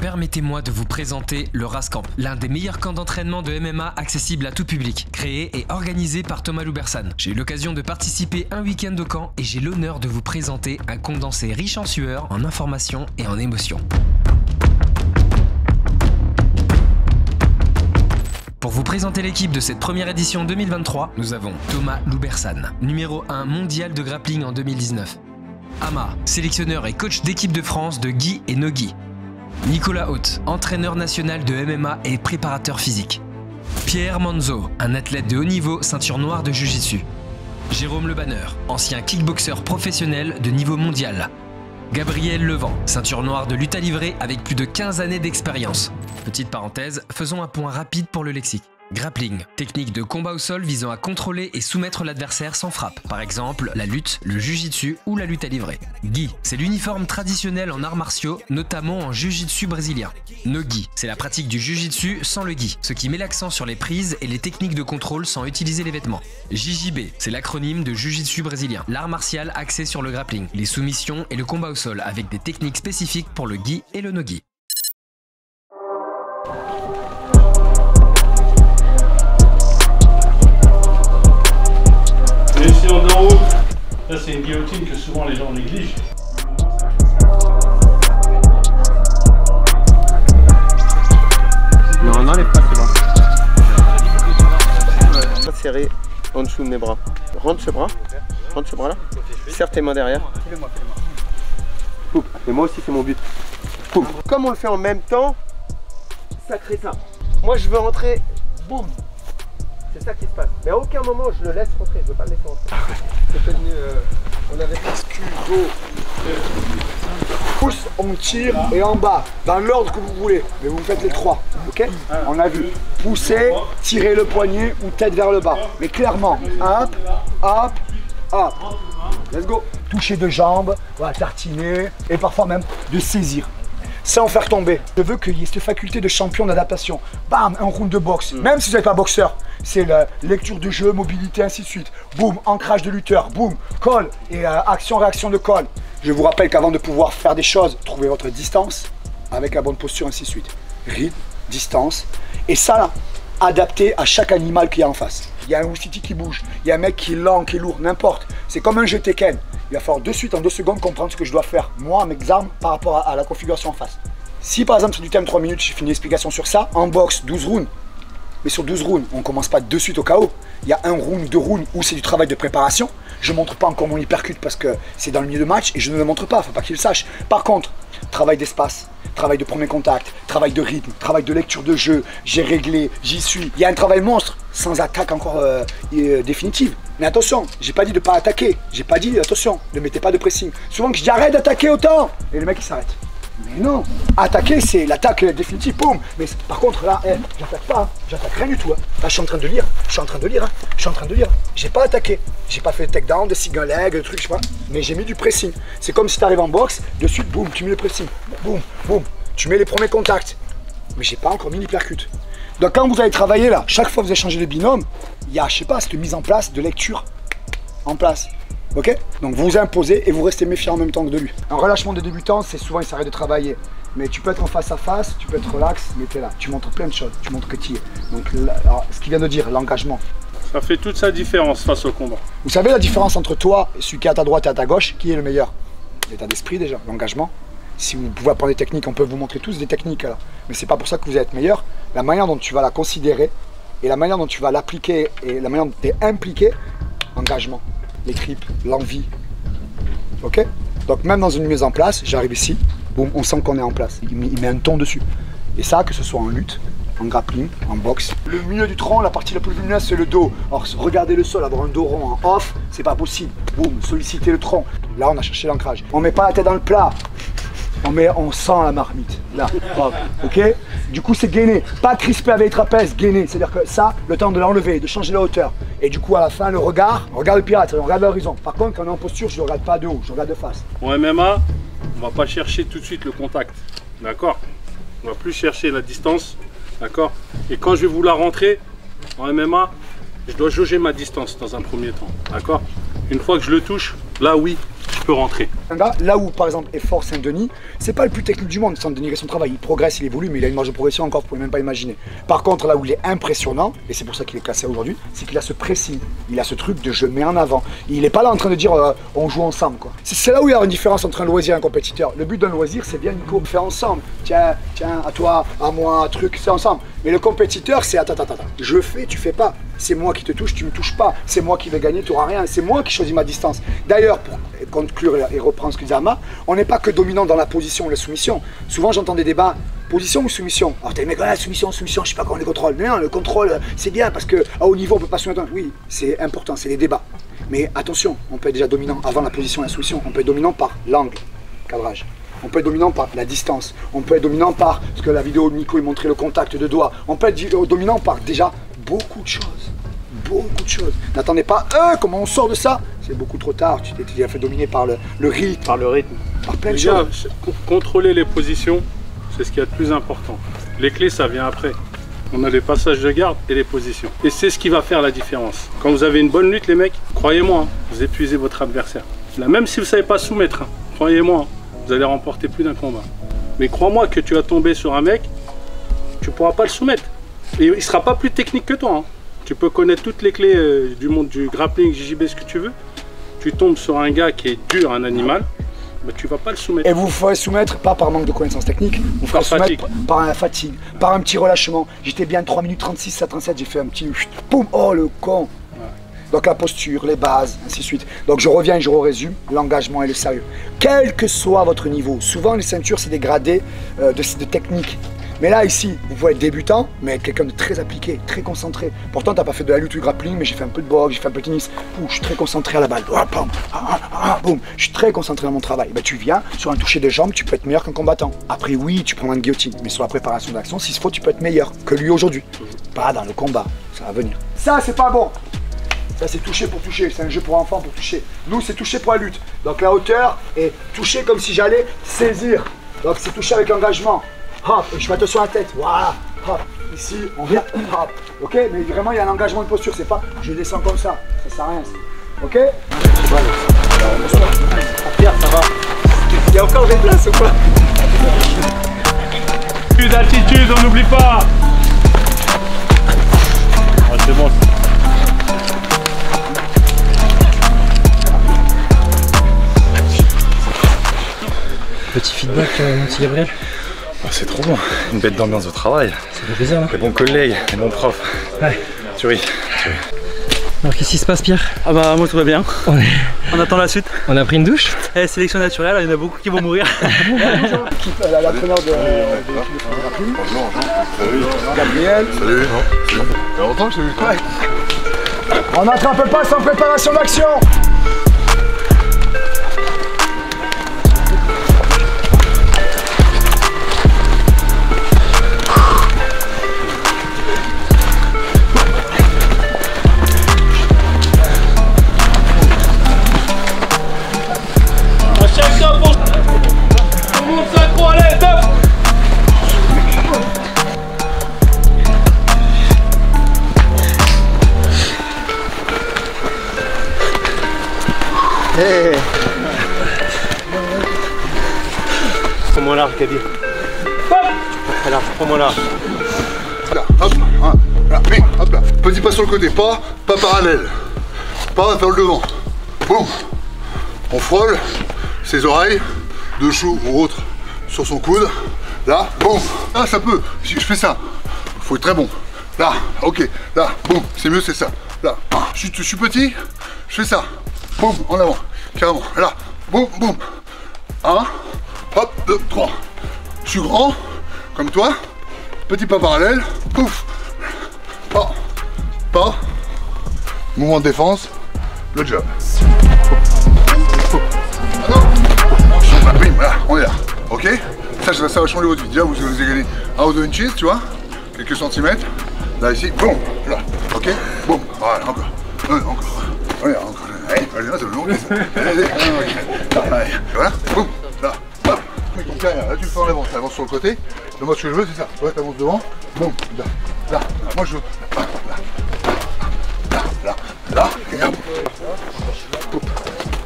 Permettez-moi de vous présenter le RASCamp, l'un des meilleurs camps d'entraînement de MMA accessible à tout public, créé et organisé par Thomas Loubersan. J'ai eu l'occasion de participer un week-end au camp et j'ai l'honneur de vous présenter un condensé riche en sueur, en informations et en émotions. Pour vous présenter l'équipe de cette première édition 2023, nous avons Thomas Loubersan, numéro 1 mondial de grappling en 2019. Ama, sélectionneur et coach d'équipe de France de gi et no-gi. Nicolas Haute, entraîneur national de MMA et préparateur physique. Pierre Manzo, un athlète de haut niveau, ceinture noire de Jiu-Jitsu. Jérôme Le Banner, ancien kickboxer professionnel de niveau mondial. Gabriel Levent, ceinture noire de lutte à livrer avec plus de 15 années d'expérience. Petite parenthèse, faisons un point rapide pour le lexique. Grappling, technique de combat au sol visant à contrôler et soumettre l'adversaire sans frappe. Par exemple, la lutte, le jujitsu ou la lutte à livrer. Gi, c'est l'uniforme traditionnel en arts martiaux, notamment en jujitsu brésilien. No-gi, c'est la pratique du jujitsu sans le gi, ce qui met l'accent sur les prises et les techniques de contrôle sans utiliser les vêtements. JJB, c'est l'acronyme de jujitsu brésilien, l'art martial axé sur le grappling, les soumissions et le combat au sol avec des techniques spécifiques pour le gi et le no-gi. Les séances de route, là c'est une guillotine que souvent les gens négligent. Non, n'enlève pas, c'est bon. Pas serré en dessous de mes bras. Rentre ce bras là. Serre tes mains derrière. Poup. Et moi aussi c'est mon but. Poup. Comme on le fait en même temps, ça crée ça. Moi je veux rentrer, boum. C'est ça qui se passe. Mais à aucun moment je le laisse rentrer, je veux pas le laisser rentrer. C'est venu, on avait Escudo. Pouce, on tire et en bas, dans l'ordre que vous voulez. Mais vous faites les trois, ok? On a vu. Pousser, tirer le poignet ou tête vers le bas. Mais clairement, hop, hop, hop. Let's go. Toucher de jambes, voilà, tartiner et parfois même de saisir. Sans faire tomber. Je veux qu'il y ait cette faculté de champion d'adaptation. Bam, un round de boxe. Même si vous n'êtes pas boxeur, c'est la lecture de jeu, mobilité, ainsi de suite. Boum, ancrage de lutteur. Boum, call et action-réaction de call. Je vous rappelle qu'avant de pouvoir faire des choses, trouvez votre distance avec la bonne posture, ainsi de suite. Rythme, distance. Et ça, là, adapté à chaque animal qu'il y a en face. Il y a un Wustiti qui bouge, il y a un mec qui est lent, qui est lourd, n'importe. C'est comme un jeu Tekken. Il va falloir de suite, en 2 secondes, comprendre ce que je dois faire, moi, mes armes, par rapport à la configuration en face. Si par exemple sur du time 3 minutes, j'ai fait une explication sur ça, en boxe, 12 rounds, mais sur 12 rounds, on ne commence pas de suite au KO. Il y a 1 round, 2 rounds où c'est du travail de préparation. Je ne montre pas encore mon hypercute parce que c'est dans le milieu de match et je ne le montre pas, il ne faut pas qu'il le sache. Par contre, travail d'espace, travail de premier contact, travail de rythme, travail de lecture de jeu, j'ai réglé, j'y suis. Il y a un travail monstre, sans attaque encore définitive. Mais attention, j'ai pas dit de pas attaquer, j'ai pas dit attention, ne mettez pas de pressing. Souvent que je dis arrête d'attaquer autant, et le mec il s'arrête. Mais non, attaquer c'est l'attaque définitive, boum. Mais par contre là, j'attaque pas, hein. J'attaque rien du tout. Hein. Là je suis en train de lire, J'ai pas attaqué, j'ai pas fait de takedown, de single leg, de trucs, je sais pas. Mais j'ai mis du pressing. C'est comme si tu arrives en boxe, de suite, boum, tu mets le pressing. Boum, boum, tu mets les premiers contacts. Mais j'ai pas encore mis l'hypercute. Donc quand vous allez travailler là, chaque fois que vous allez changer de binôme, il y a, je sais pas, cette mise en place de lecture en place. Ok? Donc vous vous imposez et vous restez méfiant en même temps que de lui. Un relâchement de débutant, c'est souvent il s'arrête de travailler. Mais tu peux être en face à face, tu peux être relax, mais t'es là. Tu montres plein de choses, tu montres que tu y es. Donc alors, ce qu'il vient de dire, l'engagement. Ça fait toute sa différence face au combat. Vous savez la différence entre toi et celui qui est à ta droite et à ta gauche, qui est le meilleur? L'état d'esprit déjà, l'engagement. Si vous pouvez apprendre des techniques, on peut vous montrer tous des techniques là. Mais c'est pas pour ça que vous allez être meilleur. La manière dont tu vas la considérer et la manière dont tu vas l'appliquer et la manière dont tu es impliqué, engagement, les tripes, l'envie. Ok? Donc même dans une mise en place, j'arrive ici, boum, on sent qu'on est en place. Il met un ton dessus. Et ça, que ce soit en lutte, en grappling, en boxe. Le milieu du tronc, la partie la plus lumineuse, c'est le dos. Alors regardez le sol, avoir un dos rond en off, c'est pas possible. Boum, solliciter le tronc. Là, on a cherché l'ancrage. On met pas la tête dans le plat. On sent la marmite, là, hop, ok? Du coup c'est gainé, pas crispé avec les trapèzes, gainé, c'est-à-dire que ça, le temps de l'enlever, de changer la hauteur. Et du coup à la fin, le regard, on regarde le pirate, on regarde l'horizon. Par contre quand on est en posture, je ne regarde pas de haut, je regarde de face. En MMA, on va pas chercher tout de suite le contact, d'accord? On va plus chercher la distance, d'accord? Et quand je vais vouloir rentrer, en MMA, je dois jauger ma distance dans un premier temps, d'accord? Une fois que je le touche, là oui, je peut rentrer. Là où par exemple est fort Saint-Denis, c'est pas le plus technique du monde. Saint-Denis, son travail, il progresse, il évolue, mais il a une marge de progression encore, vous pouvez même pas imaginer. Par contre, là où il est impressionnant, et c'est pour ça qu'il est classé aujourd'hui, c'est qu'il a ce pressing, il a ce truc de je mets en avant. Il est pas là en train de dire on joue ensemble quoi. C'est là où il y a une différence entre un loisir et un compétiteur. Le but d'un loisir, c'est bien Nico, on fait ensemble. Tiens, à toi, à moi, truc, c'est ensemble. Mais le compétiteur, c'est attends, je fais, tu fais pas. C'est moi qui te touche, tu me touches pas. C'est moi qui vais gagner, tu n'auras rien. C'est moi qui choisis ma distance. D'ailleurs, pour conclure et reprendre ce que disait Ama, on n'est pas que dominant dans la position ou la soumission. Souvent, j'entends des débats, position ou soumission. Alors, t'es le mec, soumission, je sais pas comment on les contrôle. Mais non, le contrôle, c'est bien parce qu'à haut niveau, on peut pas soumettre. Oui, c'est important, c'est les débats. Mais attention, on peut être déjà dominant avant la position et la soumission. On peut être dominant par l'angle, cadrage. On peut être dominant par la distance. On peut être dominant par, ce que la vidéo de Nico, il montrait le contact de doigts. On peut être dominant par déjà beaucoup de choses. Beaucoup de choses. N'attendez pas, comment on sort de ça? C'est beaucoup trop tard, tu t'es déjà fait dominer par le rythme. Par le rythme. Par plein de choses. Contrôler les positions, c'est ce qu'il y a de plus important. Les clés, ça vient après. On a les passages de garde et les positions. Et c'est ce qui va faire la différence. Quand vous avez une bonne lutte, les mecs, croyez-moi, vous épuisez votre adversaire. Là, même si vous ne savez pas soumettre, croyez-moi, vous allez remporter plus d'un combat. Mais crois-moi que tu vas tomber sur un mec, tu ne pourras pas le soumettre. Et il ne sera pas plus technique que toi. Tu peux connaître toutes les clés du monde du grappling, JJB, ce que tu veux. Tu tombes sur un gars qui est dur, un animal, mais tu ne vas pas le soumettre. Et vous ferez soumettre, pas par manque de connaissances techniques, vous ferez soumettre par la fatigue, par un petit relâchement. J'étais bien 3 minutes 36, 37, j'ai fait un petit boum, oh le con. Donc la posture, les bases, ainsi de suite. Donc je reviens et je résume, l'engagement et le sérieux. Quel que soit votre niveau, souvent les ceintures c'est des gradés de technique. Mais là ici, vous pouvez être débutant, mais être quelqu'un de très appliqué, très concentré. Pourtant t'as pas fait de la lutte ou du grappling, mais j'ai fait un peu de boxe, j'ai fait un peu de tennis. Je suis très concentré à la balle. Boum, je suis très concentré dans mon travail. Ben, tu viens, sur un toucher de jambe, tu peux être meilleur qu'un combattant. Après oui, tu prends une guillotine, mais sur la préparation d'action, s'il faut, tu peux être meilleur que lui aujourd'hui. Pas dans le combat, ça va venir. Ça c'est pas bon. Ça c'est toucher pour toucher, c'est un jeu pour enfants pour toucher. Nous c'est toucher pour la lutte. Donc la hauteur est toucher comme si j'allais saisir. Donc c'est toucher avec engagement. Hop, je fais attention à la tête, voilà. Hop, ici on vient, hop. Ok, mais vraiment il y a un engagement de posture, c'est pas je descends comme ça sert à rien. Ok. Pierre, ça va. Il y a encore des places ou quoi? Plus d'altitude, on n'oublie pas. C'est bon. Petit feedback, mon petit Gabriel. C'est trop bon, une bête d'ambiance au travail. Ça fait plaisir, hein. Les bons collègues, les bons profs. Ouais. Tu ris. Alors qu'est-ce qui se passe, Pierre? Ah bah moi tout va bien, on attend la suite. On a pris une douche? Sélection naturelle, il y en a beaucoup qui vont mourir. La première de grappling. Bonjour. Gabriel. Salut. Ça fait longtemps que je t'ai vu. Ouais. On n'attrape pas sans préparation d'action. Prends-moi large, Gabi. Très large, prends-moi large. Là, hop, là, mais, hop là. Petit pas sur le côté, pas parallèle. Pas vers le devant. Boum. On frôle ses oreilles, de chou ou autre, sur son coude. Là, boum. Ah, ça peut. Je fais ça. Faut être très bon. Là, ok. Là, boum. C'est mieux, c'est ça. Là, je suis petit, je fais ça. Boum, en avant. Carrément. Là, boum, boum. 1, hop, 2, 3. Je suis grand, comme toi. Petit pas parallèle. Pouf. Pas. Mouvement de défense. Le job. Oui, voilà, on est là. Ok. Ça va changer votre vie. Déjà, vous avez gagné 1 ou 2 inches, tu vois. Quelques centimètres. Là, ici. Boum. Là. Ok. Boum. Voilà, encore. Encore. Voilà, encore. Allez, là, c'est long. Allez, voilà. Boum. Là. Hop. Là, tu le fais en avant. Tu avances sur le côté. Donc, moi, ce que je veux, c'est ça. Ouais, tu avances devant. Boum. Là. Là. Moi, je veux. Là. Et hop.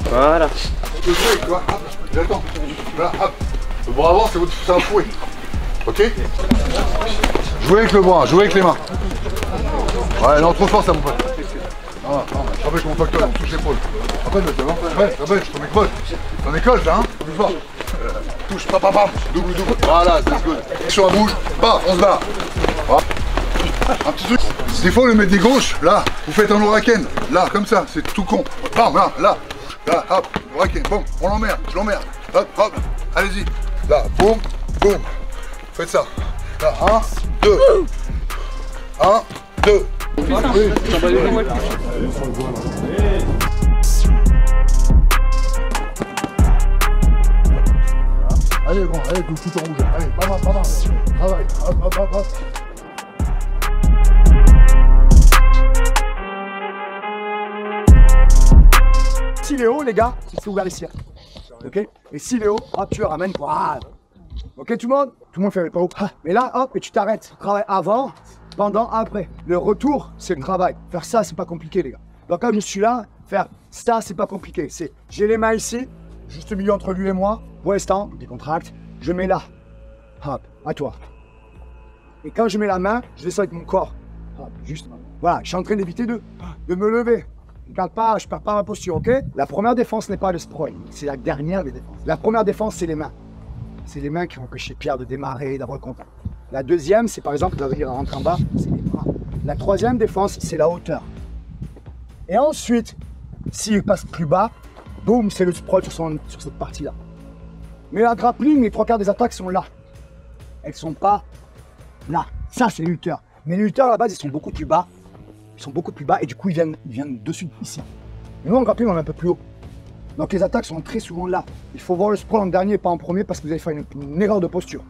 Voilà. le truc, tu vois, hop, j'attends. Voilà, hop. Le bras avant, c'est un fouet. Ok? Jouez avec le bras, jouez avec les mains. Ouais, non, trop fort ça, mon pote. Non, je rappelle mon facteur, on touche l'épaule. Rappelle, je tombe avec pote. C'est en école, ça, hein? Plus fort. Touche, pam, double. Voilà, c'est good. Sur la bouge, paf, on se barre. Voilà. Un petit truc. Des fois, au lieu de mettre des gauches, là, vous faites un ouraken. Là, comme ça, c'est tout con. Bam, là, hop, ouraken, boum, on l'emmerde, je l'emmerde. Hop, allez-y. Là, boum. Faites ça. Là, 1, 2. 1, 2. Allez, grand, allez, tout en rouge. Allez, bam. Travaille. Hop. S'il est haut, les gars, c'est ouvert ici. Ok? Et s'il est haut, hop, tu le ramènes pour. Ok, tout le monde fait pas haut. Mais là, hop, et tu t'arrêtes. Travail avant, pendant, après. Le retour, c'est le travail. Faire ça, c'est pas compliqué, les gars. Donc, comme je suis là, faire ça, c'est pas compliqué. C'est, j'ai les mains ici, juste au milieu entre lui et moi. Pour l'instant, décontracte. Je mets là. Hop, à toi. Et quand je mets la main, je descends avec mon corps. Hop, juste. Voilà, je suis en train d'éviter de me lever. Je perds pas ma posture, ok? La première défense n'est pas le sprawl, c'est la dernière des défenses. La première défense, c'est les mains. C'est les mains qui vont empêcher Pierre de démarrer, d'avoir le contact. La deuxième, c'est par exemple de venir rentrer en bas, c'est les bras. La troisième défense, c'est la hauteur. Et ensuite, s'il passe plus bas, boum, c'est le sprawl sur cette partie-là. Mais la grappling, les trois quarts des attaques sont là. Elles sont pas là. Ça, c'est les lutteurs. Mais les lutteurs, à la base, ils sont beaucoup plus bas. Et du coup ils viennent dessus ici. Mais nous en grappling on est un peu plus haut. Donc les attaques sont très souvent là. Il faut voir le sprawl en dernier et pas en premier parce que vous allez faire une erreur de posture.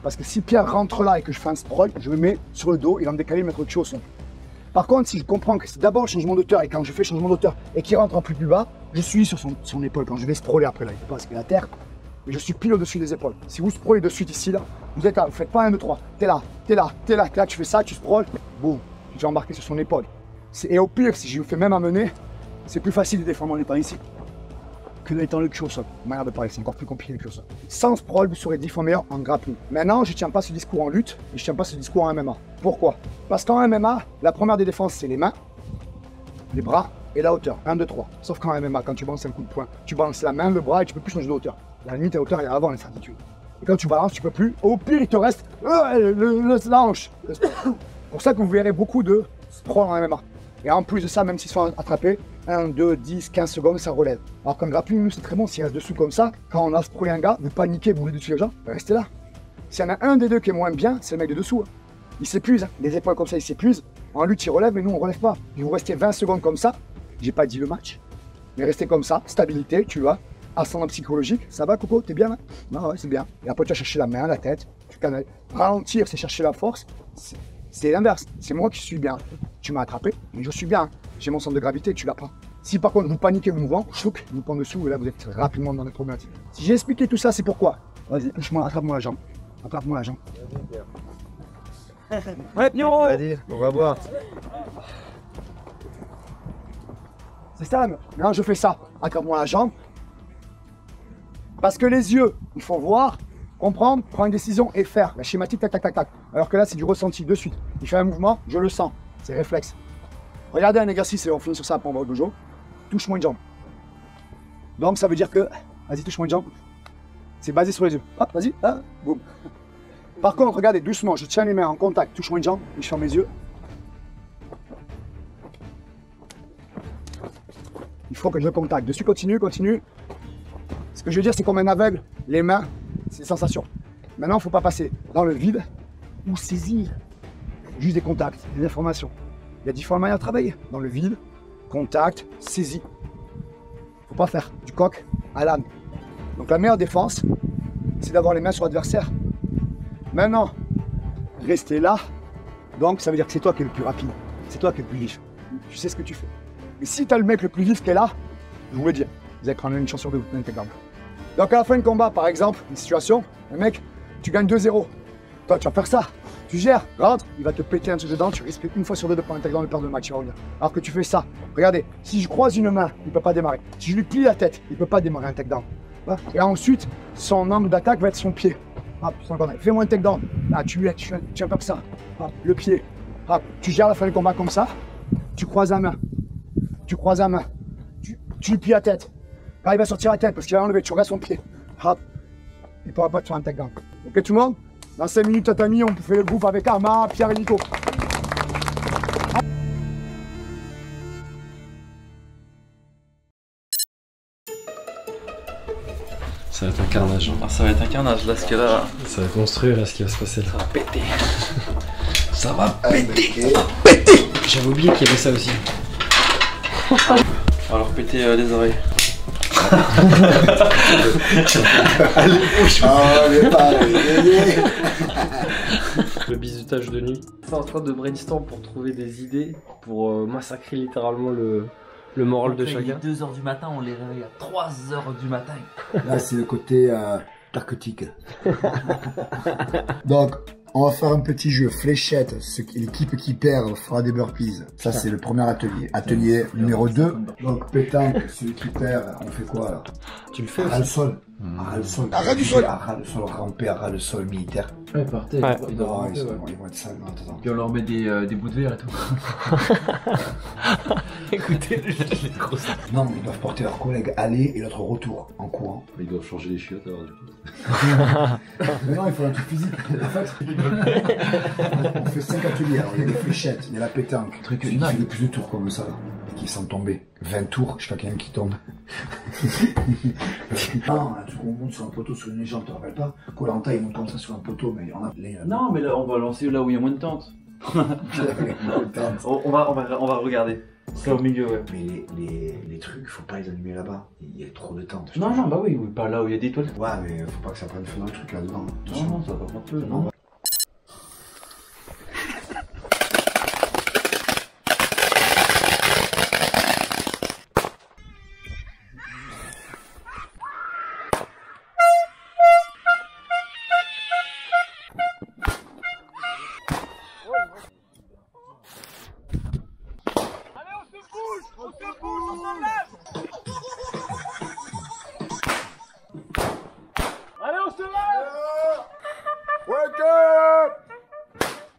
Parce que si Pierre rentre là et que je fais un sprawl, je me mets sur le dos, il va me décaler, mettre le pied au son. Par contre, si je comprends que c'est d'abord le changement d'auteur et quand je fais le changement d'auteur et qu'il rentre un peu plus bas, je suis sur son épaule. Quand je vais sprawler après là, il ne peut pas parce qu'il est à terre. Mais je suis pile au-dessus des épaules. Si vous sprawlez de suite ici là, vous êtes là, vous faites pas 1, 2, 3. T'es là, tu fais ça, tu sprawls, boum. J'ai embarqué sur son épaule. Et au pire, si je vous fais même amener, c'est plus facile de défendre en étant ici que d'étant le cul au sol. Manière de parler, c'est encore plus compliqué le cul au sol. Sans sprawl, vous serez 10 fois meilleur en grappling. Maintenant, je ne tiens pas ce discours en lutte et je ne tiens pas ce discours en MMA. Pourquoi? Parce qu'en MMA, la première des défenses, c'est les mains, les bras et la hauteur. 1, 2, 3. Sauf qu'en MMA, quand tu balances un coup de poing, tu balances la main, le bras et tu peux plus changer de hauteur. La limite à hauteur, il y a avant l'incertitude. Et quand tu balances, tu peux plus. Au pire, il te reste la hanche. C'est pour ça que vous verrez beaucoup de sprawl en MMA. Et en plus de ça, même s'ils sont attrapés, 1, 2, 10, 15 secondes, ça relève. Alors qu'en grappling, nous, c'est très bon. S'il reste dessous comme ça, quand on a sprawlé un gars, vous paniquez, vous voulez dessus les gens, restez là. S'il y en a un des deux qui est moins bien, c'est le mec de dessous. Hein. Il s'épuise. Hein. Les épaules comme ça, il s'épuise. En lutte, il relève, mais nous, on relève pas. Et vous restez 20 secondes comme ça. J'ai pas dit le match, mais restez comme ça. Stabilité, tu vois. Ascendant psychologique. Ça va, Coco? T'es bien là? Non, ouais, c'est bien. Et après, tu vas chercher la main, la tête. Tu canales. Ralentir, c'est chercher la force. C'est l'inverse. C'est moi qui suis bien. Tu m'as attrapé, mais je suis bien. J'ai mon centre de gravité, tu l'as pas. Si par contre vous paniquez le mouvement, chouc, vous prend dessous et là vous êtes rapidement dans les problématiques. Si j'ai expliqué tout ça, c'est pourquoi. Vas-y, touche-moi, attrape-moi la jambe. Attrape-moi la jambe. Ouais, Pierrot. Vas-y, on va voir. C'est ça, maintenant je fais ça. Attrape-moi la jambe. Parce que les yeux, il faut voir, comprendre, prendre une décision et faire. La schématique, tac, tac, tac, tac. Alors que là, c'est du ressenti de suite. Il fait un mouvement, je le sens. C'est réflexe. Regardez un exercice et on finit sur ça après on va au dojo. Touche-moi une jambe. Donc ça veut dire que, vas-y, touche-moi une jambe. C'est basé sur les yeux. Hop, vas-y, ah, boum. Par contre, regardez doucement, je tiens les mains en contact, touche-moi une jambe et je ferme mes yeux. Il faut que je contacte. Dessus, continue, continue. Ce que je veux dire, c'est comme un aveugle, les mains, c'est des sensations. Maintenant, il ne faut pas passer dans le vide ou saisir juste des contacts, des informations. Il y a différentes manières de travailler. Dans le vide, contact, saisie. Il ne faut pas faire du coq à l'âne. Donc la meilleure défense, c'est d'avoir les mains sur l'adversaire. Maintenant, restez là. Donc ça veut dire que c'est toi qui es le plus rapide. C'est toi qui es le plus vif. Tu sais ce que tu fais. Et si tu as le mec le plus vif qui est là, je vous le dis, vous allez prendre une chance sur deux, vous tenez intégrable. Donc à la fin du combat, par exemple, une situation, le mec, tu gagnes 2-0. Toi, tu vas faire ça. Tu gères, rentre, il va te péter un truc dedans, tu risques une fois sur deux de prendre un takedown et perdre le match, il va revenir. Alors que tu fais ça, regardez, si je croise une main, il ne peut pas démarrer. Si je lui plie la tête, il ne peut pas démarrer un takedown. Et ensuite, son angle d'attaque va être son pied. Fais-moi un takedown. Là, tu fais comme ça. Le pied. Tu gères la fin du combat comme ça. Tu croises la main. Tu lui plies la tête. Là, il va sortir la tête parce qu'il va enlever. Tu regardes son pied. Hop. Il ne pourra pas te faire un takedown. Ok, tout le monde? Dans 5 minutes, tatami, on fait le groupe avec Ama, Pierre et Nico. Ça va être un carnage. Ah, ça va être un carnage là, ce qu'il y a là. Ça va construire là ce qui va se passer là. Ça va péter. Ça va péter. J'avais oublié qu'il y avait ça aussi. On va leur péter les oreilles. Le bizutage de nuit. On est en train de brainstorm pour trouver des idées pour massacrer littéralement le moral de chacun. Il est 2h du matin, on les réveille à 3h du matin. Là, c'est le côté narcotique. Donc, on va faire un petit jeu fléchette. L'équipe qui perd fera des burpees. Ça, c'est le premier atelier. Atelier numéro 2. Donc, pétanque, celui qui perd, on fait quoi là? Tu le fais Ras le aussi. sol. Ras le sol. Ras du sol. Ras le sol, rampé, ras le sol militaire. Ouais, partez. Non, ils vont être sales. Non, attends. Puis on leur met des bouts de verre et tout. Écoutez, les grosses. Non, mais ils doivent porter leur collègue aller et l'autre retour en courant. Ils doivent changer les chiottes alors du coup. Mais non, il faut un truc physique. En fait, on fait 5 ateliers. Alors, il y a les fléchettes, il y a la pétanque. Le truc qui fait le plus de tours comme ça, là, et qui sont tombés. 20 tours, je sais pas quelqu'un qui tombe. Non, un truc où on monte sur un poteau sur une légende, tu te rappelles pas? Koh-Lanta, ils montent comme ça sur un poteau, mais on a les. Non, mais là, on va lancer là où il y a moins de tentes. on va regarder. C'est au milieu, ouais. Mais les trucs, faut pas les allumer là-bas. Il y a trop de tentes. Non, bah oui, pas là où il y a des toiles. Ouais, mais faut pas que ça prenne feu dans le truc là-dedans. Non, ça va pas prendre feu, non.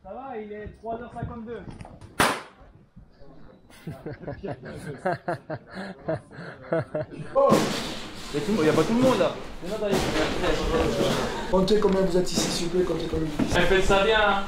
Ça va, il est 3h52. Il n'y a pas tout le monde là. Comptez combien vous êtes ici, s'il vous plaît, comptez combien vous êtes ici. Faites ça bien, hein.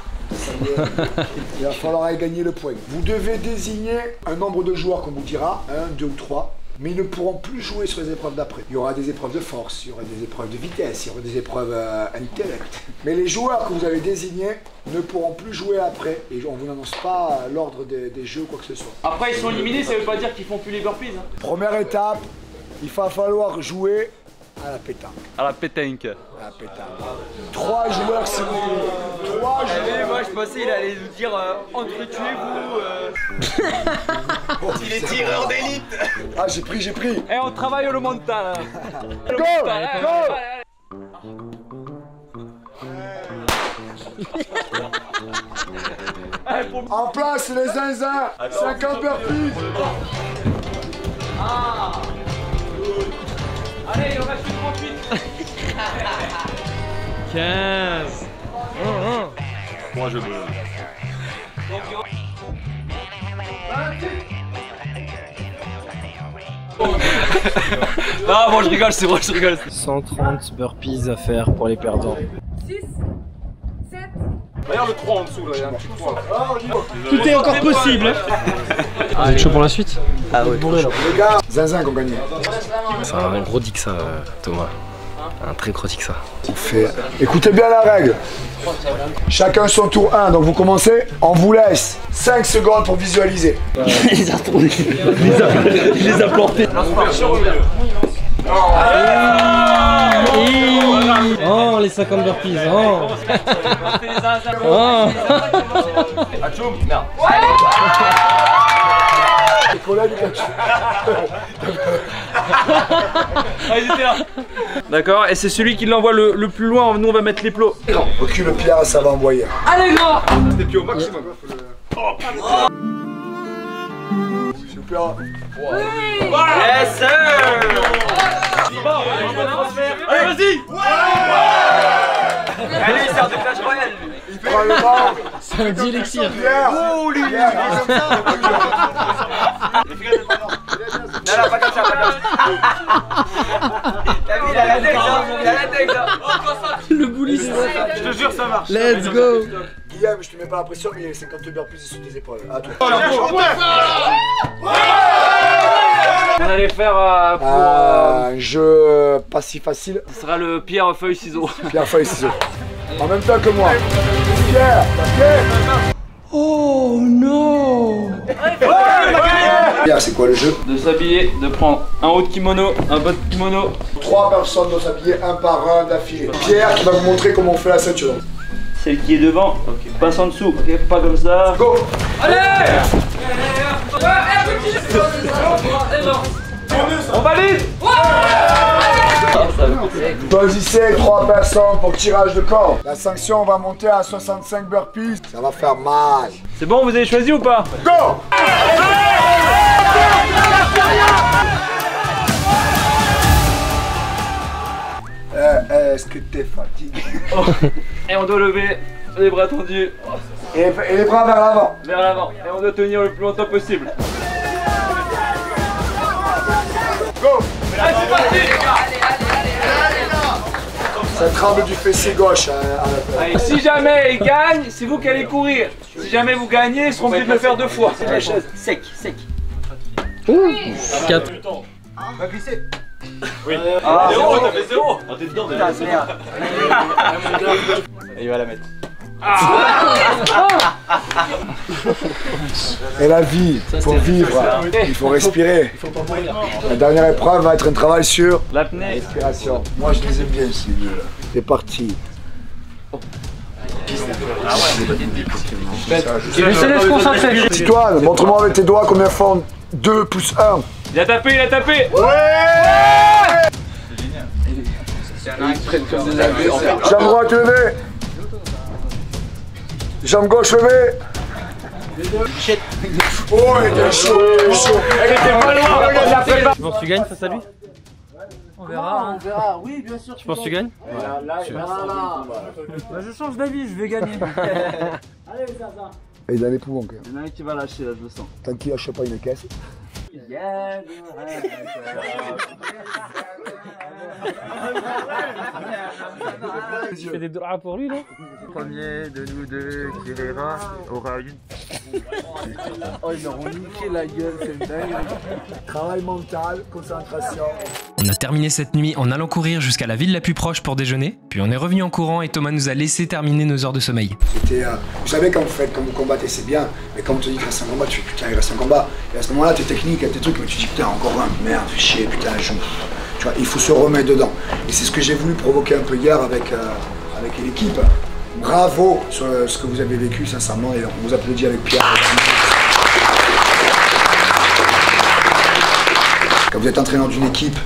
Il va falloir aller gagner le point. Vous devez désigner un nombre de joueurs qu'on vous dira, 1, 2 ou 3, mais ils ne pourront plus jouer sur les épreuves d'après. Il y aura des épreuves de force, il y aura des épreuves de vitesse, il y aura des épreuves intellect. Mais les joueurs que vous avez désignés ne pourront plus jouer après, et on ne vous annonce pas l'ordre des jeux ou quoi que ce soit. Après, ils sont éliminés, ça veut pas dire qu'ils font plus les burpees. Hein. Première étape, il va falloir jouer à la pétanque. À la pétanque. À la pétanque. 3 joueurs s'il vous plaît. 3 joueurs. Moi, je pensais qu'il allait nous dire entretuez-vous. Il est tireur d'élite. Ah, j'ai pris. Eh, on travaille le mental. Go, En place les zinzins. 50 burpees. Allez, il en reste 38. 15. Moi je veux. Non, bon, je rigole, c'est vrai, je rigole. 130 burpees à faire pour les perdants. 6, 7. D'ailleurs, le 3 en dessous, là, il y a un petit point. Tout est encore possible. Vous êtes chaud pour la suite? Ah ouais. Les gars, zinzin qu'on gagne. C'est un gros dick ça, Thomas. Un très gros dick ça. Écoutez bien la règle. Chacun son tour 1, donc vous commencez. On vous laisse 5 secondes pour visualiser. Il les a retournés. Il les a portés. Oh, les 50 burpees. Oh. Oh. Les collègues, D'accord, et c'est celui qui l'envoie le plus loin, nous on va mettre les plots. Recule Pierre, ça va envoyer. Allez, grand. T'es pied au maximum. Super. Yes sir. Allez, vas-y. Allez, sort de Clash Royale. Il prend le vent. C'est un dilexir. Pierre. Oh, lui, Pierre. Non, pas comme ça, pas comme ça. T'as vu, il a la tête, hein. Il a la tête, hein. Le bully, Je te jure, ça marche. Let's go. Guillaume, je te mets pas la pression, mais il y a 50 beurre plus sur tes épaules. À toi. On allait faire Un jeu pas si facile. Ce sera le pierre, feuille, ciseaux. Pierre, feuille, ciseaux. En même temps que moi. Pierre, Pierre. Oh non. Pierre, c'est quoi le jeu? De s'habiller, de prendre un haut de kimono, un bas de kimono. 3 personnes doivent s'habiller un par un d'affilée. Pierre qui va vous montrer comment on fait la ceinture. Celle qui est devant, passe en dessous, ok, pas comme ça. Go. Allez. On valide. Choisissez 3 personnes pour tirage de corps. La sanction va monter à 65 burpees. Ça va faire mal. C'est bon, vous avez choisi ou pas? Go. Est-ce que t'es fatigué? Et on doit lever les bras tendus Et les bras vers l'avant. vers l'avant. Et on doit tenir le plus longtemps possible. Go. Allez, c'est parti. Ça tremble du fessier gauche. Allez, si jamais il gagne, c'est vous qui allez courir. Si jamais vous gagnez, ils seront obligés de le faire 2 fois. C'est la chaise. Sec, sec. 4. Va glisser. Oui. Ah, 0, t'as fait 0. Ah, t'es dedans déjà. putain, merde. Et il va la mettre. Et la vie, pour vivre, il faut respirer. La dernière épreuve va être un travail sur l'apnée. Respiration. Moi je les aime bien ces deux-là. C'est parti. Je vais se laisser concentrer. Titoine, montre-moi avec tes doigts combien font 2 plus 1. Il a tapé, il a tapé. Jambe droite levée. Jambe gauche levée. Oh, il était chaud, il était chaud. Elle était pas loin. Tu penses que tu gagnes face à lui? On verra. On verra, oui, bien sûr. Tu penses que tu gagnes? Je change d'avis, je vais gagner. Allez, ça. Et il a les poumons, quand même. Il y en a un qui va lâcher, là, je le sens. Tant qu'il lâche pas une caisse. Tu fais des doigts pour lui, là? Le premier de nous deux qui rira aura une. Oh, ils leur ont niqué la gueule, c'est dingue. Travail mental, concentration. On a terminé cette nuit en allant courir jusqu'à la ville la plus proche pour déjeuner, puis on est revenu en courant et Thomas nous a laissé terminer nos heures de sommeil. C'était, vous savez, quand vous combattez, c'est bien, mais quand on te dit qu'il reste un combat, tu fais putain, il reste un combat. Et à ce moment-là, tes techniques, tes trucs, mais tu dis putain, encore un, merde, fais chier, putain, tu vois, il faut se remettre dedans. Et c'est ce que j'ai voulu provoquer un peu hier avec l'équipe. Bravo sur ce que vous avez vécu, sincèrement, et on vous applaudit avec Pierre. Quand vous êtes entraîneur d'une équipe,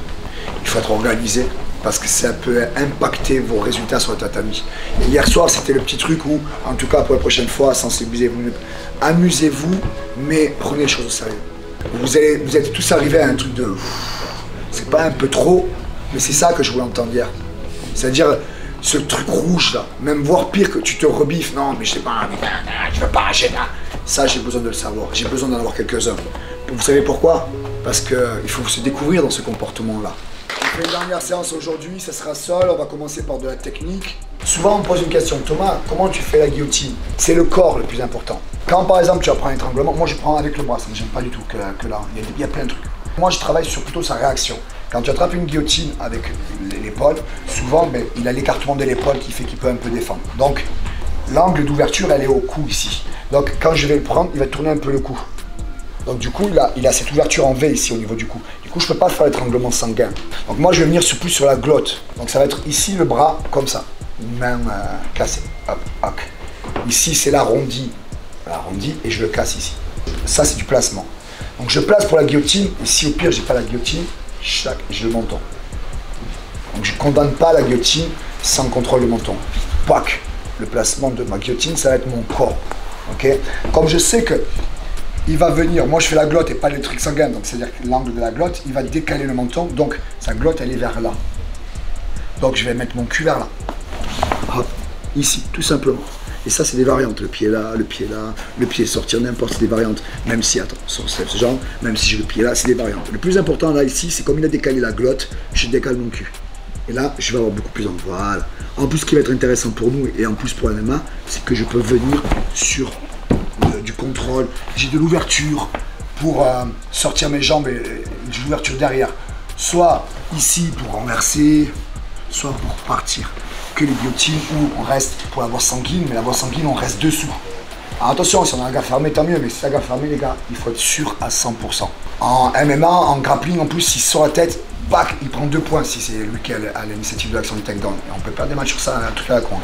il faut être organisé parce que ça peut impacter vos résultats sur le tatami. Et hier soir, c'était le petit truc où, en tout cas pour la prochaine fois, sensibilisez-vous, amusez-vous, mais prenez les choses au sérieux. Vous êtes tous arrivés à un truc de... C'est pas un peu trop, mais c'est ça que je voulais entendre hier. C'est-à-dire, ce truc rouge là, même voire pire que tu te rebiffes, non mais je sais pas, mais je veux pas, ça j'ai besoin de le savoir, j'ai besoin d'en avoir quelques-uns. Vous savez pourquoi? Parce qu'il faut se découvrir dans ce comportement-là. On fait une dernière séance aujourd'hui, ça sera seul, on va commencer par de la technique. Souvent on me pose une question, Thomas, comment tu fais la guillotine? C'est le corps le plus important. Quand par exemple tu apprends un étranglement, moi je prends avec le bras, ça ne gêne pas du tout que là, il y a plein de trucs. Moi je travaille sur plutôt sa réaction. Quand tu attrapes une guillotine avec l'épaule, souvent il a l'écartement de l'épaule qui fait qu'il peut un peu défendre. Donc l'angle d'ouverture elle est au cou ici. Donc quand je vais le prendre, il va tourner un peu le cou. Donc du coup il a cette ouverture en V ici au niveau du cou. Du coup je ne peux pas faire l'étranglement sanguin. Donc moi je vais venir plus sur la glotte. Donc ça va être ici le bras comme ça. Main cassée. Hop, hop. Ici c'est l'arrondi. L'arrondi et je le casse ici. Ça c'est du placement. Donc je place pour la guillotine, et si au pire j'ai pas la guillotine, j'ai le menton. Donc je ne condamne pas la guillotine sans contrôle de menton. Pac, le placement de ma guillotine, ça va être mon corps. Okay, comme je sais que il va venir, moi je fais la glotte et pas les trucs sanguins, donc c'est-à-dire que l'angle de la glotte, il va décaler le menton, donc sa glotte elle est vers là. Donc je vais mettre mon cul vers là. Hop, ici, tout simplement. Et ça c'est des variantes, le pied là, le pied là, le pied sortir n'importe, c'est des variantes. Même si, attends, on se lève ce genre, même si j'ai le pied là, c'est des variantes. Le plus important là ici, c'est comme il a décalé la glotte, je décale mon cul. Et là, je vais avoir beaucoup plus en voilà. En plus, ce qui va être intéressant pour nous, et en plus pour la MMA, c'est que je peux venir sur du contrôle. J'ai de l'ouverture pour sortir mes jambes et de l'ouverture derrière. Soit ici pour renverser, soit pour partir. Que les guillotines où on reste pour la voie sanguine, mais la voie sanguine, on reste dessous. Alors attention, si on a un gars fermé, tant mieux, mais si c'est un gars fermé, les gars, il faut être sûr à 100%. En MMA, en grappling, en plus, s'il sort la tête, bac, il prend 2 points si c'est lui qui a l'initiative de l'action du takedown. Et on peut perdre des matchs sur ça, un truc à la con.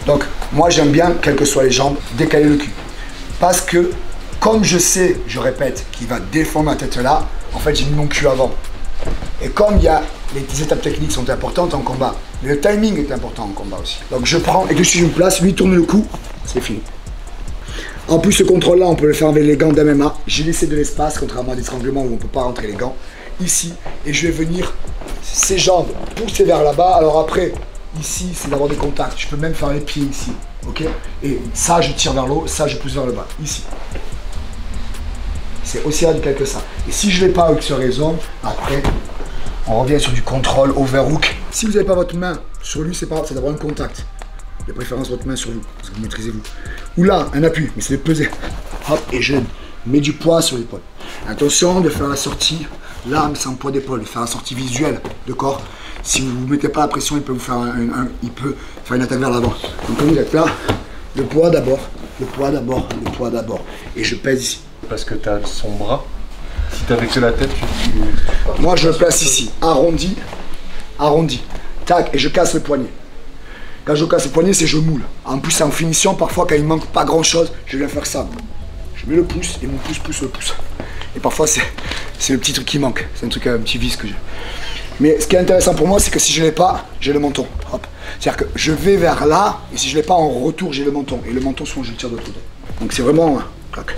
Donc, moi, j'aime bien, quelles que soient les jambes, décaler le cul. Parce que, comme je sais, je répète, qu'il va défendre ma tête là, en fait, j'ai mis mon cul avant. Et comme il y a les étapes techniques sont importantes en combat, mais le timing est important en combat aussi. Donc, je prends et que si je me place, lui tourne le cou, c'est fini. En plus, ce contrôle-là, on peut le faire avec les gants d'MMA. J'ai laissé de l'espace, contrairement à des étranglements où on ne peut pas rentrer les gants. Ici, et je vais venir ses jambes pousser vers là-bas. Alors après, ici, c'est d'avoir des contacts. Je peux même faire les pieds ici, ok? Et ça, je tire vers le haut, ça, je pousse vers le bas, ici. C'est aussi radical que ça. Et si je ne l'ai pas avec ce raison, après, on revient sur du contrôle, overhook. Si vous n'avez pas votre main sur lui, c'est pas grave, c'est d'avoir un contact. De préférence, votre main sur vous, parce que vous maîtrisez vous. Ou là, un appui, mais c'est de peser. Hop, et je mets du poids sur l'épaule. Attention de faire la sortie, là, mais sans poids d'épaule, de faire la sortie visuelle de corps. Si vous ne mettez pas la pression, il peut vous faire il peut faire une attaque vers l'avant. Donc comme vous êtes là, le poids d'abord, le poids d'abord, le poids d'abord. Et je pèse ici. Parce que tu as son bras. Si tu avais que la tête, Moi, je le place ici, arrondi, arrondi. Tac, et je casse le poignet. Quand je casse le poignet, c'est je moule. En plus, en finition, parfois, quand il manque pas grand chose, je viens faire ça. Je mets le pouce et mon pouce pousse le pouce. Et parfois, c'est le petit truc qui manque. C'est un truc, un petit vice que j'ai. Mais ce qui est intéressant pour moi, c'est que si je l'ai pas, j'ai le menton. Hop. C'est-à-dire que je vais vers là, et si je l'ai pas en retour, j'ai le menton. Et le menton, souvent, je le tire de l'autre côté. Donc c'est vraiment clac.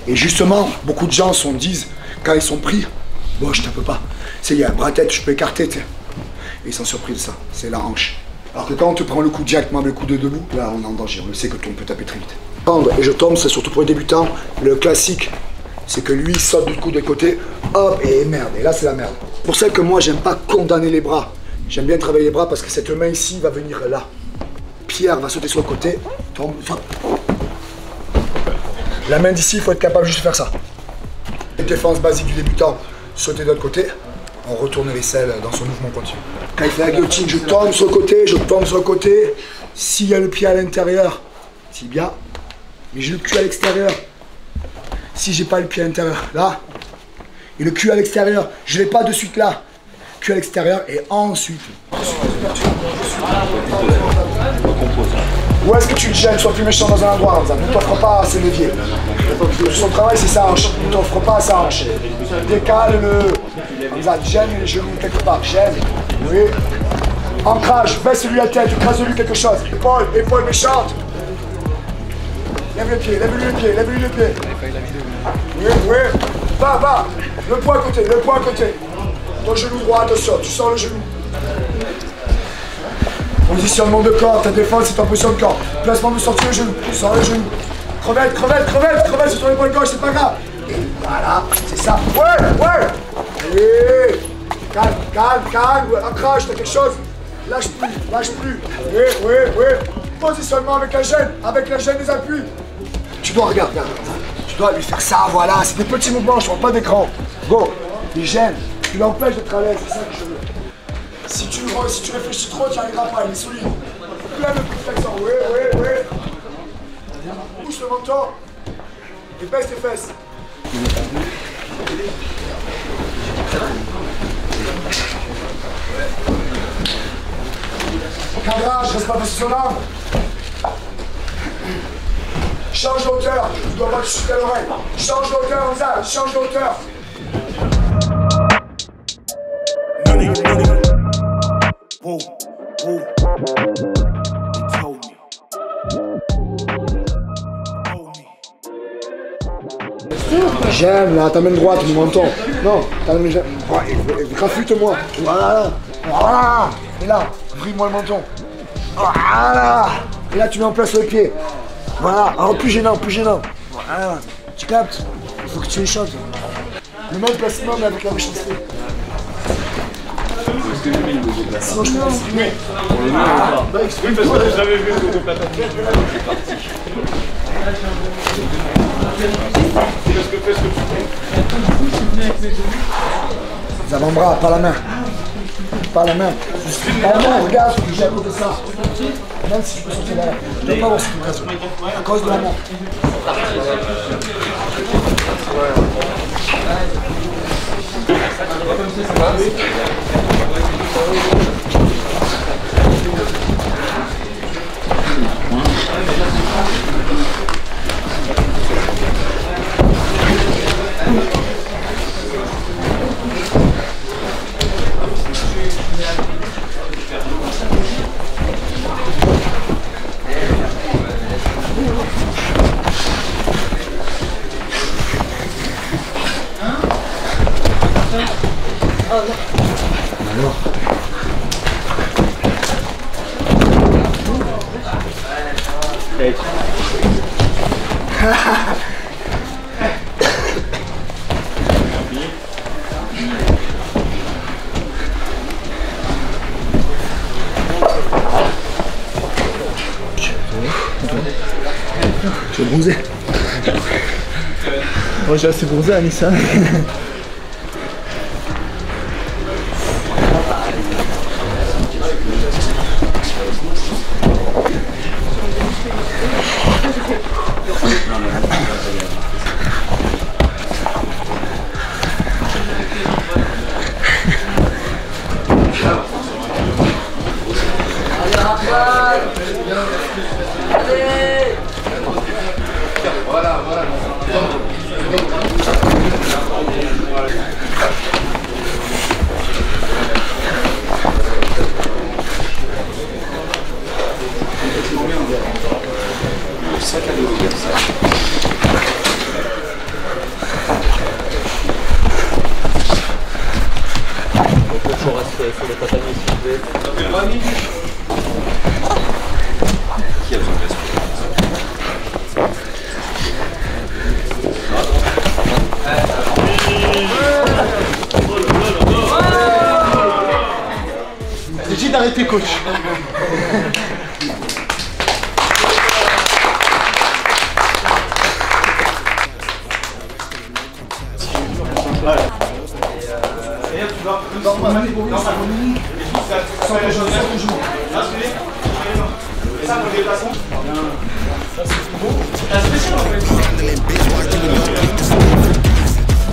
Et justement, beaucoup de gens se disent, quand ils sont pris, bon, je tape pas. Il y a un bras-tête, je peux écarter, tu sais. Et ils sont surpris de ça, c'est la hanche. Alors que quand on te prend le coup directement avec le coup de debout, là on est en danger, on le sait que on peut taper très vite. Et je tombe, c'est surtout pour les débutants. Le classique, c'est que lui saute du coup de côté, hop, et merde, et là c'est la merde. C'est pour ça que moi j'aime pas condamner les bras. J'aime bien travailler les bras parce que cette main ici va venir là. Pierre va sauter sur le côté, tombe, hop. La main d'ici, il faut être capable juste de faire ça. Les défenses basiques du débutant, sauter de l'autre côté. On retourne l'aisselle dans son mouvement continu. Quand il fait la guillotine, je tombe sur le côté, je tombe sur le côté. S'il y a le pied à l'intérieur, tibia, mais j'ai le cul à l'extérieur. Si j'ai pas le pied à l'intérieur, là, et le cul à l'extérieur, je l'ai pas de suite là. Cul à l'extérieur et ensuite. Où est-ce que tu le gênes? Sois plus méchant dans un endroit, ne t'offre pas à ses leviers. Son travail c'est sa hanche, ne t'offre pas à sa hanche. Décale-le. Gêne les genoux quelque part, gêne. Oui. Ancrage, baisse-lui la tête, écrase-lui quelque chose. Épaule, épaule méchante. Lève les pieds, lève-lui les pieds, lève-lui les pieds. Oui, oui. Va. Le poids à côté, le poids à côté. Ton genou droit, attention, tu sors le genou. Positionnement de corps, ta défense c'est en position de corps. Placement de sortie le genou, sors le genou. Crevette sur ton épaule gauche, c'est pas grave. Et voilà, c'est ça. Ouais. Et calme. Ancrage, t'as quelque chose. Lâche plus. Oui. Positionnement avec la gêne des appuis. Tu dois regarder. Tu dois lui faire ça, voilà. C'est des petits mouvements, je ne vois pas d'écran. Go, il gêne. Tu l'empêches d'être à l'aise, c'est ça que je veux. Si tu réfléchis trop, tu n'y arriveras pas, il est solide. Plein de coups de l'accent, oui. Pousse le menton. Et baisse tes fesses. Cadrage, reste pas positionnant. Change d'auteur. Tu dois pas te chuter à l'oreille. Change d'auteur, Hamza. Change d'auteur. J'aime là, ta main droite, mon menton. Non, ta main j'aime. Graffute-moi. Voilà. Voilà. Et là, brille-moi le menton. Voilà. Et là, tu mets en place le pied. Voilà. Alors plus gênant, plus gênant. Voilà. Tu captes? Il faut que tu les chantes. Le même placement mais avec la méchanceté. Sinon je te laisse filmer. Oui, parce que j'avais vu le Gogo Plata. C'est parti. Les avant-bras, pas la main. Pas la main. Pas la main, regarde, j'ai à côté de ça. Même si je peux sortir derrière. Je ne dois pas avoir cette occasion. À cause de la main. Alors. Tu es bronzé. Moi j'ai assez bronzé, Anissa. Sur le tatami s'il vous plaît. Qui a besoin de J'ai dit d'arrêter, coach.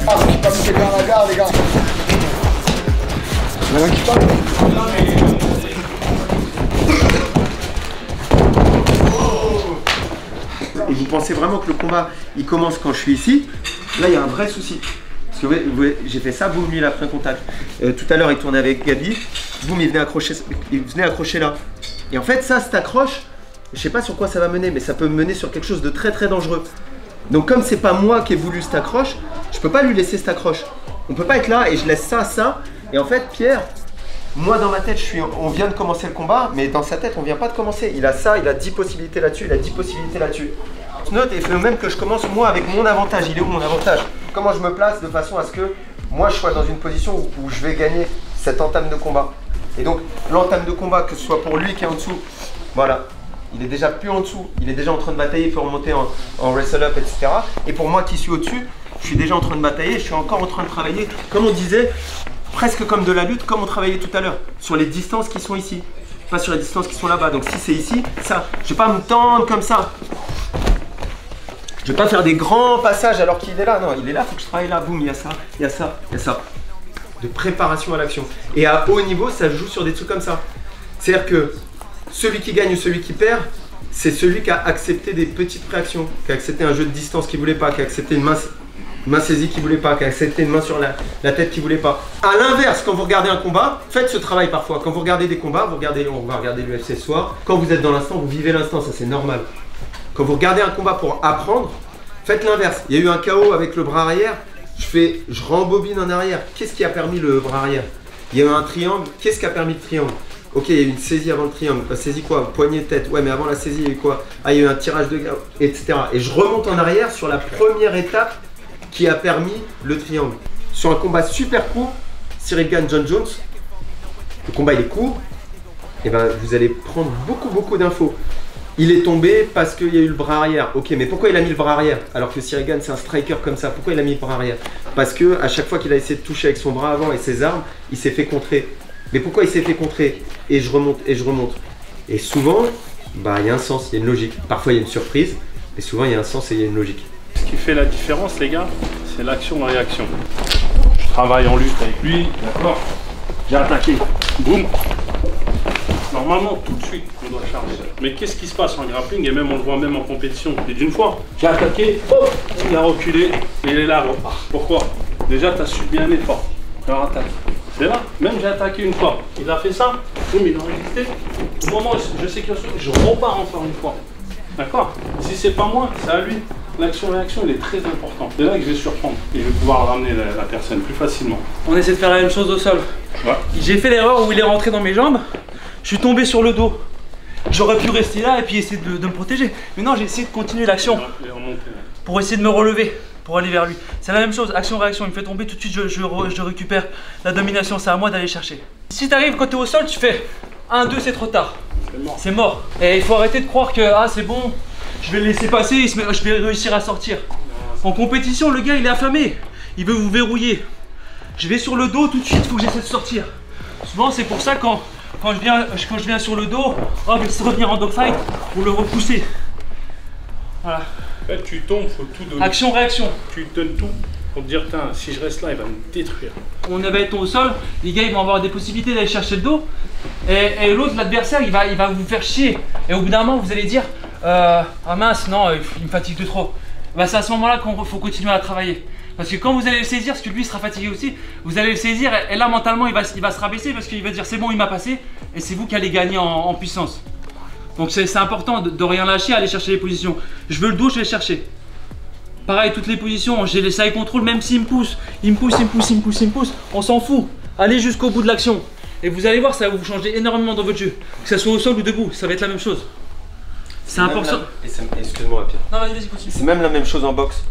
Ah, qui passe quelqu'un à la gare, les gars. Il y en a un qui parle. Et vous pensez vraiment que le combat il commence quand je suis ici? Là il y a un vrai souci. Parce que vous voyez, j'ai fait ça, boum, lui il a pris un contact. Tout à l'heure il tournait avec Gabi, boum, il venait accrocher là. Et en fait ça, cette accroche, je sais pas sur quoi ça va mener, mais ça peut mener sur quelque chose de très très dangereux. Donc comme c'est pas moi qui ai voulu cette accroche, je peux pas lui laisser cette accroche. On peut pas être là et je laisse ça. Et en fait Pierre, moi dans ma tête, on vient de commencer le combat, mais dans sa tête on vient pas de commencer. Il a ça, il a 10 possibilités là-dessus, il a 10 possibilités là-dessus. Note et fait le même que je commence moi avec mon avantage. Il est où mon avantage? Comment je me place de façon à ce que moi je sois dans une position où je vais gagner cette entame de combat. Et donc l'entame de combat, que ce soit pour lui qui est en dessous, voilà, il est déjà plus en dessous, il est déjà en train de batailler, il peut remonter en wrestle up, etc. Et pour moi qui suis au-dessus, je suis déjà en train de batailler, je suis encore en train de travailler, comme on disait, presque comme de la lutte, comme on travaillait tout à l'heure, sur les distances qui sont ici, pas sur les distances qui sont là-bas. Donc si c'est ici, ça, je vais pas me tendre comme ça. Je vais pas faire des grands passages alors qu'il est là, non, il est là, il faut que je travaille là, boum, il y a ça, il y a ça, il y a ça. De préparation à l'action. Et à haut niveau, ça joue sur des trucs comme ça. C'est-à-dire que celui qui gagne ou celui qui perd, c'est celui qui a accepté des petites réactions, qui a accepté un jeu de distance qu'il voulait pas, qui a accepté une main saisie qu'il voulait pas, qui a accepté une main sur la tête qu'il voulait pas. À l'inverse, quand vous regardez un combat, faites ce travail parfois. Quand vous regardez des combats, on va regarder l'UFC ce soir. Quand vous êtes dans l'instant, vous vivez l'instant, ça c'est normal. Quand vous regardez un combat pour apprendre, faites l'inverse. Il y a eu un KO avec le bras arrière, je rembobine en arrière. Qu'est-ce qui a permis le bras arrière? Il y a eu un triangle, qu'est-ce qui a permis le triangle? Ok, il y a eu une saisie avant le triangle. La saisie quoi? Poignée tête. Ouais, mais avant la saisie, il y a eu quoi? Ah, il y a eu un tirage de garde, etc. Et je remonte en arrière sur la première étape qui a permis le triangle. Sur un combat super court, Cyril Gane, John Jones, le combat il est court, et ben vous allez prendre beaucoup d'infos. Il est tombé parce qu'il y a eu le bras arrière. Ok, mais pourquoi il a mis le bras arrière? Alors que Cyril Gane c'est un striker comme ça. Pourquoi il a mis le bras arrière? Parce que à chaque fois qu'il a essayé de toucher avec son bras avant et ses armes, il s'est fait contrer. Mais pourquoi il s'est fait contrer? Et je remonte, et je remonte. Et souvent, bah il y a un sens, il y a une logique. Parfois il y a une surprise, et souvent il y a un sens et il y a une logique. Ce qui fait la différence, les gars, c'est l'action-réaction. Je travaille en lutte avec lui, d'accord? J'ai attaqué, boum. Normalement, tout de suite, on doit charger. Mais qu'est-ce qui se passe en grappling, et même on le voit même en compétition? Et d'une fois, j'ai attaqué, hop, il a reculé, et il est là, repart. Pourquoi? Déjà, tu as subi un effort. Alors attaque. C'est là, même j'ai attaqué une fois. Il a fait ça, boum, il a résisté. Au moment où je sais qu'il je repars encore une fois. D'accord? Si c'est pas moi, c'est à lui. L'action-réaction, il est très important. C'est là que je vais surprendre. Et je vais pouvoir ramener la personne plus facilement. On essaie de faire la même chose au sol. Ouais. J'ai fait l'erreur où il est rentré dans mes jambes. Je suis tombé sur le dos. J'aurais pu rester là et puis essayer de me protéger. Mais non, j'ai essayé de continuer l'action. Pour essayer de me relever, pour aller vers lui. C'est la même chose, action-réaction. Il me fait tomber, tout de suite je récupère la domination. C'est à moi d'aller chercher. Si tu arrives quand tu es au sol, tu fais 1, 2, c'est trop tard. C'est mort. Et il faut arrêter de croire que c'est bon, je vais le laisser passer, je vais réussir à sortir. En compétition, le gars il est affamé. Il veut vous verrouiller. Je vais sur le dos tout de suite, il faut que j'essaie de sortir. Souvent c'est pour ça quand je viens sur le dos, je vais revenir en dogfight pour le repousser. Voilà. En fait, tu tombes, faut tout donner. Action-réaction. Tu donnes tout pour te dire, si je reste là, il va me détruire. On va être au sol, les gars ils vont avoir des possibilités d'aller chercher le dos. Et l'autre, l'adversaire, il va vous faire chier. Et au bout d'un moment, vous allez dire ah mince, non, il me fatigue de trop. Bah, c'est à ce moment-là qu'il faut continuer à travailler. Parce que quand vous allez le saisir, parce que lui il sera fatigué aussi, vous allez le saisir et là mentalement il va se rabaisser parce qu'il va dire c'est bon, il m'a passé et c'est vous qui allez gagner en puissance. Donc c'est important de rien lâcher, aller chercher les positions. Je veux le dos, je vais le chercher. Pareil, toutes les positions, j'ai les side control, même s'il me pousse, on s'en fout. Allez jusqu'au bout de l'action. Et vous allez voir, ça va vous changer énormément dans votre jeu. Que ce soit au sol ou debout, ça va être la même chose. C'est important. Excuse-moi, Pierre. Non, vas-y, continue. C'est même la même chose en boxe.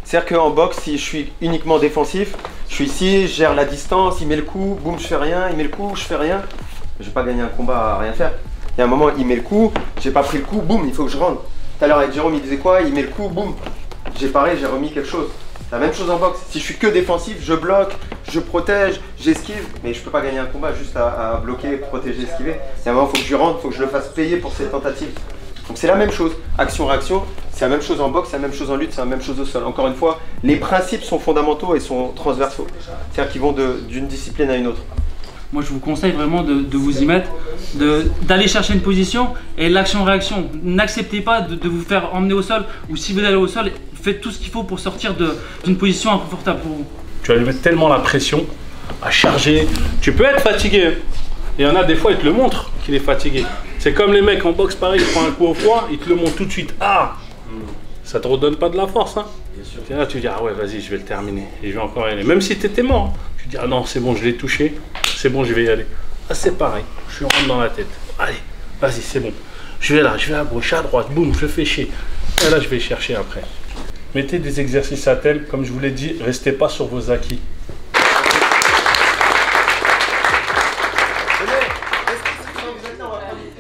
C'est-à-dire qu'en boxe, si je suis uniquement défensif, je suis ici, je gère la distance, il met le coup, boum, je fais rien, il met le coup, je fais rien. Je vais pas gagner un combat à rien faire. Il y a un moment, il met le coup, j'ai pas pris le coup, boum, il faut que je rentre. Tout à l'heure avec Jérôme, il disait quoi? Il met le coup, boum. J'ai paré, j'ai remis quelque chose. La même chose en boxe. Si je suis que défensif, je bloque, je protège, j'esquive, mais je peux pas gagner un combat juste à bloquer, protéger, esquiver. Il y a un moment, il faut que je rentre, il faut que je le fasse payer pour ses tentatives. Donc c'est la même chose. Action-réaction, c'est la même chose en boxe, c'est la même chose en lutte, c'est la même chose au sol. Encore une fois, les principes sont fondamentaux et sont transversaux. C'est-à-dire qu'ils vont d'une discipline à une autre. Moi je vous conseille vraiment de vous y mettre, d'aller chercher une position et l'action-réaction. N'acceptez pas de vous faire emmener au sol ou si vous allez au sol, faites tout ce qu'il faut pour sortir d'une position inconfortable pour vous. Tu vas lui mettre tellement la pression à charger. Tu peux être fatigué. Il y en a des fois, ils te le montrent qu'il est fatigué. C'est comme les mecs en boxe, pareil, ils prennent un coup au foie, ils te le montrent tout de suite. Ah, ça te redonne pas de la force, hein. Bien sûr. Et là, tu dis, ah ouais, vas-y, je vais le terminer. Et je vais encore y aller. Même si tu étais mort, tu dis, ah non, c'est bon, je l'ai touché. C'est bon, je vais y aller. Ah, c'est pareil. Je suis rentre dans la tête. Allez, vas-y, c'est bon. Je vais là, je vais à gauche, à droite, boum, je fais chier. Et là, je vais chercher après. Mettez des exercices à thème. Comme je vous l'ai dit, restez pas sur vos acquis.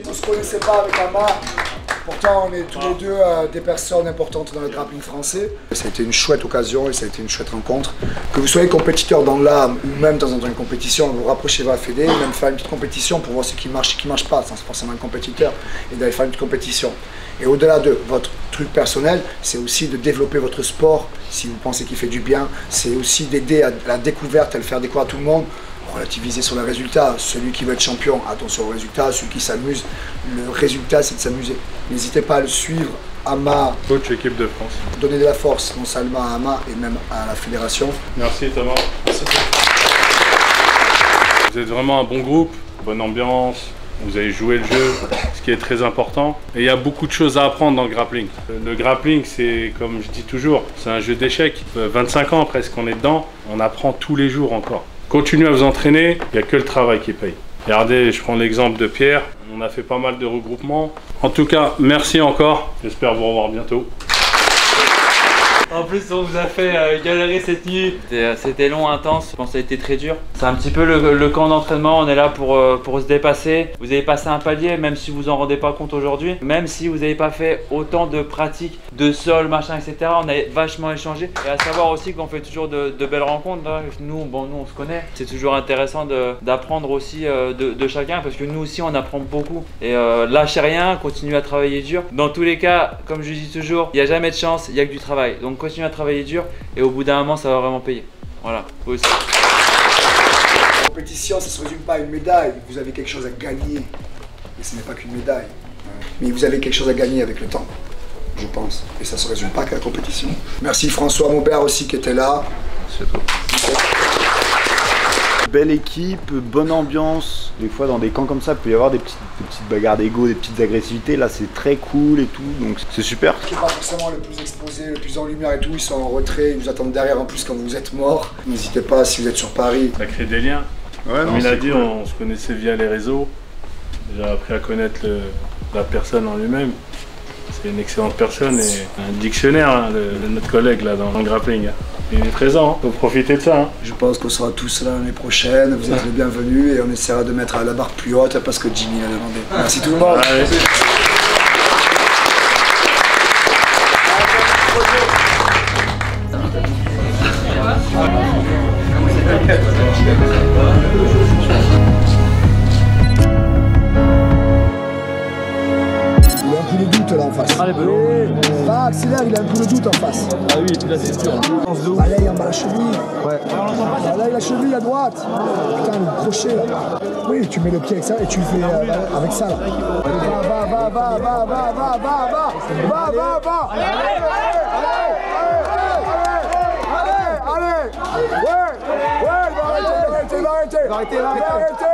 On ne se connaissait pas avec Ama. Pourtant, on est tous les deux des personnes importantes dans le grappling français. Ça a été une chouette occasion et ça a été une chouette rencontre. Que vous soyez compétiteur dans l'âme ou même dans une compétition, vous rapprochez de la fédé, même faire une petite compétition pour voir ce qui marche et ce qui ne marche pas, sans forcément un compétiteur, et d'aller faire une petite compétition. Et au-delà de votre truc personnel, c'est aussi de développer votre sport, si vous pensez qu'il fait du bien. C'est aussi d'aider à la découverte, à le faire découvrir à tout le monde. relativiser sur le résultat. Celui qui veut être champion, attention au résultat. Celui qui s'amuse, le résultat, c'est de s'amuser. N'hésitez pas à le suivre. Ama, coach équipe de France. Donner de la force, non seulement à Ama et même à la fédération. Merci Thomas. Merci. Vous êtes vraiment un bon groupe, bonne ambiance. Vous avez joué le jeu, ce qui est très important. Et il y a beaucoup de choses à apprendre dans le grappling. Le grappling, c'est, comme je dis toujours, c'est un jeu d'échecs. 25 ans presque qu'on est dedans, on apprend tous les jours encore. Continuez à vous entraîner, il n'y a que le travail qui paye. Regardez, je prends l'exemple de Pierre, on a fait pas mal de regroupements. En tout cas, merci encore, j'espère vous revoir bientôt. En plus, on vous a fait galérer cette nuit. C'était long, intense, je pense que ça a été très dur. C'est un petit peu le camp d'entraînement, on est là pour se dépasser. Vous avez passé un palier, même si vous en rendez pas compte aujourd'hui. Même si vous n'avez pas fait autant de pratiques, de sol, machin, etc. On a vachement échangé. Et à savoir aussi qu'on fait toujours de belles rencontres. Hein. Nous, on se connaît. C'est toujours intéressant d'apprendre aussi de chacun, parce que nous aussi, on apprend beaucoup. Et lâchez rien, continuez à travailler dur. Dans tous les cas, comme je dis toujours, il n'y a jamais de chance, il n'y a que du travail. Donc continuez à travailler dur et au bout d'un moment ça va vraiment payer. Voilà, vous aussi. La compétition, ça ne se résume pas à une médaille. Vous avez quelque chose à gagner. Et ce n'est pas qu'une médaille. Mais vous avez quelque chose à gagner avec le temps, je pense. Et ça ne se résume pas qu'à la compétition. Merci François Maubert aussi qui était là. C'est tout. Belle équipe, bonne ambiance. Des fois dans des camps comme ça, il peut y avoir des petites bagarres d'ego, des petites agressivités. Là c'est très cool et tout, donc c'est super. Qui n'est pas forcément le plus exposé, le plus en lumière et tout, ils sont en retrait, ils vous attendent derrière en plus quand vous êtes mort. N'hésitez pas si vous êtes sur Paris. Ça crée des liens. Ouais, comme il a dit, cool. On se connaissait via les réseaux. J'ai appris à connaître la personne en lui-même. C'est une excellente personne et un dictionnaire hein, de notre collègue là dans le grappling. Il est présent, il faut profiter de ça. Hein. Je pense qu'on sera tous là l'année prochaine, vous êtes les bienvenus et on essaiera de mettre la barre plus haute parce que Jimmy l'a demandé. Merci tout le monde. Allez. Il a un peu de doute là en face. Allez, Va, accélère, il a un peu de doute en face. Ah oui, là c'est sûr. Allez, en bas la cheville. Ouais. Allez, la cheville à droite. Putain, le crochet là. Oui, tu mets le pied avec ça et tu le fais avec ça là. Va. Allez. Il va arrêter.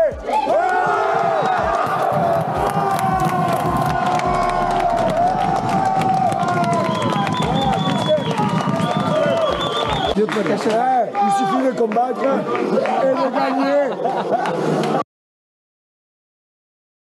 Il suffit de combattre et de gagner.